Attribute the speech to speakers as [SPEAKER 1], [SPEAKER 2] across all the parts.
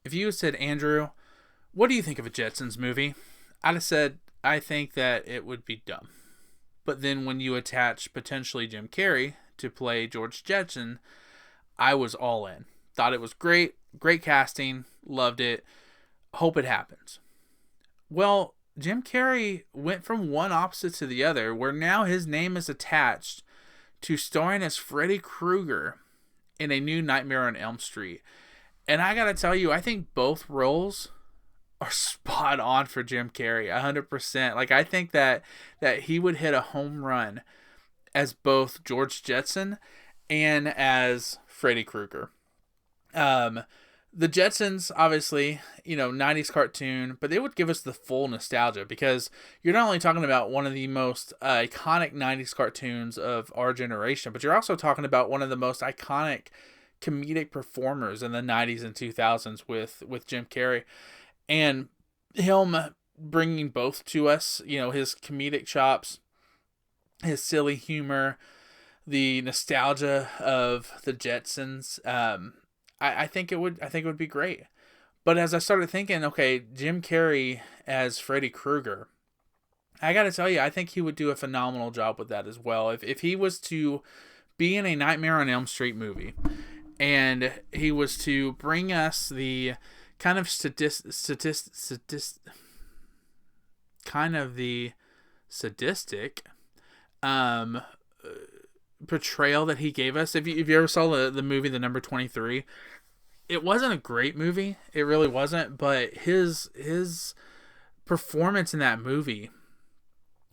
[SPEAKER 1] If you had said, Andrew, what do you think of a Jetsons movie? I'd have said, I think that it would be dumb. But then when you attach potentially Jim Carrey to play George Jetson, I was all in. Thought it was great. Great casting. Loved it. Hope it happens. Well, Jim Carrey went from one opposite to the other, where now his name is attached to starring as Freddy Krueger in a new Nightmare on Elm Street. And I gotta tell you, I think both roles are spot on for Jim Carrey, 100%. Like, I think that he would hit a home run as both George Jetson and as Freddy Krueger. The Jetsons, obviously, 90s cartoon, but they would give us the full nostalgia, because you're not only talking about one of the most iconic 90s cartoons of our generation, but you're also talking about one of the most iconic comedic performers in the 90s and 2000s with Jim Carrey. And him bringing both to us, his comedic chops, his silly humor, the nostalgia of the Jetsons. I think it would be great. But as I started thinking, okay, Jim Carrey as Freddy Krueger, I got to tell you, I think he would do a phenomenal job with that as well. If he was to be in a Nightmare on Elm Street movie, and he was to bring us the kind of sadistic portrayal that he gave us. If you ever saw the movie The Number 23, it wasn't a great movie. It really wasn't. But his performance in that movie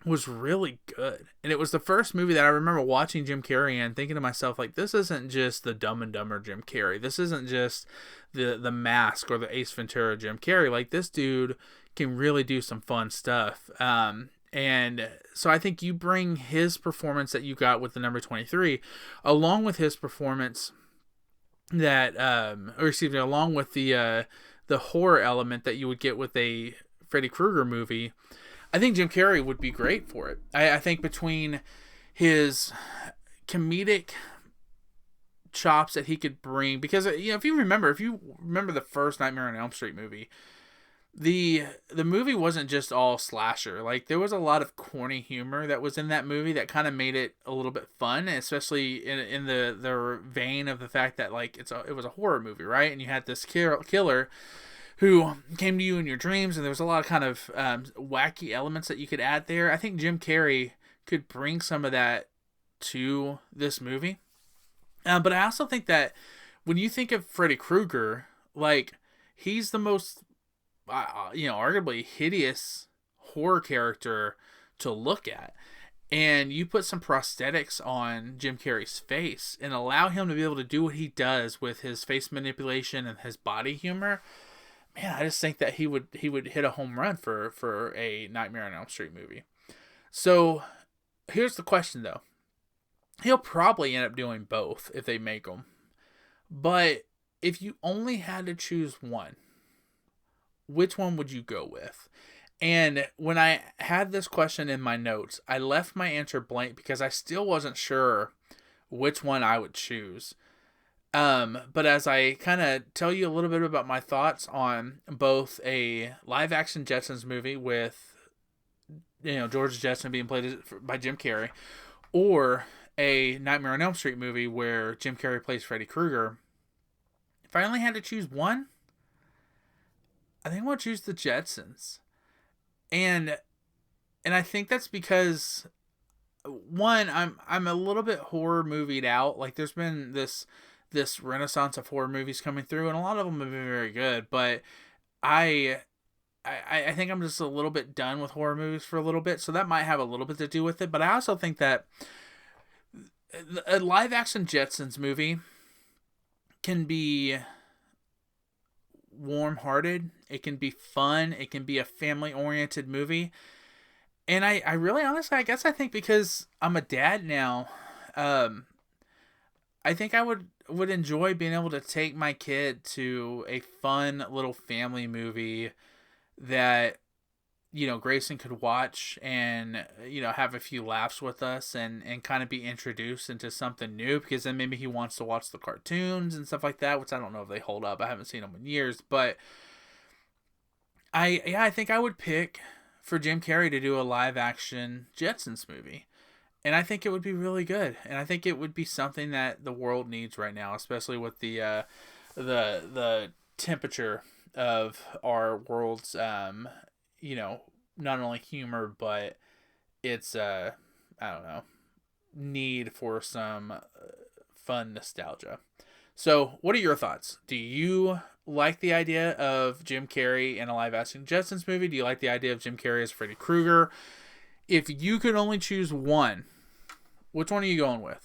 [SPEAKER 1] was really good. And it was the first movie that I remember watching Jim Carrey and thinking to myself, like, this isn't just the Dumb and Dumber Jim Carrey. This isn't just the Mask or the Ace Ventura Jim Carrey. Like, this dude can really do some fun stuff. And so I think you bring his performance that you got with The Number 23, along with his performance along with the horror element that you would get with a Freddy Krueger movie. I think Jim Carrey would be great for it. I think between his comedic chops that he could bring, because if you remember the first Nightmare on Elm Street movie, the movie wasn't just all slasher. Like, there was a lot of corny humor that was in that movie that kind of made it a little bit fun, especially in the vein of the fact that, like, it was a horror movie, right? And you had this killer who came to you in your dreams, and there was a lot of kind of wacky elements that you could add there. I think Jim Carrey could bring some of that to this movie. But I also think that when you think of Freddy Krueger, like, he's the most, arguably hideous horror character to look at. And you put some prosthetics on Jim Carrey's face and allow him to be able to do what he does with his face manipulation and his body humor. Man, I just think that he would hit a home run for a Nightmare on Elm Street movie. So here's the question, though. He'll probably end up doing both if they make them. But if you only had to choose one, which one would you go with? And when I had this question in my notes, I left my answer blank because I still wasn't sure which one I would choose. But as I kind of tell you a little bit about my thoughts on both a live action Jetsons movie with, George Jetson being played by Jim Carrey, or a Nightmare on Elm Street movie where Jim Carrey plays Freddy Krueger, if I only had to choose one, I think I'll choose the Jetsons. And I think that's because, one, I'm a little bit horror movied out. Like, there's been this renaissance of horror movies coming through, and a lot of them have been very good, but I think I'm just a little bit done with horror movies for a little bit, so that might have a little bit to do with it. But I also think that a live action Jetsons movie can be warm-hearted, it can be fun, it can be a family-oriented movie. And I really, honestly, I think because I'm a dad now, I think I would enjoy being able to take my kid to a fun little family movie that, Grayson could watch and, have a few laughs with us and kind of be introduced into something new, because then maybe he wants to watch the cartoons and stuff like that, which I don't know if they hold up. I haven't seen them in years, but I think I would pick for Jim Carrey to do a live action Jetsons movie. And I think it would be really good. And I think it would be something that the world needs right now, especially with the temperature of our world's, not only humor, but its, I don't know, need for some fun nostalgia. So what are your thoughts? Do you like the idea of Jim Carrey in a live action Jetsons movie? Do you like the idea of Jim Carrey as Freddy Krueger? If you could only choose one, which one are you going with?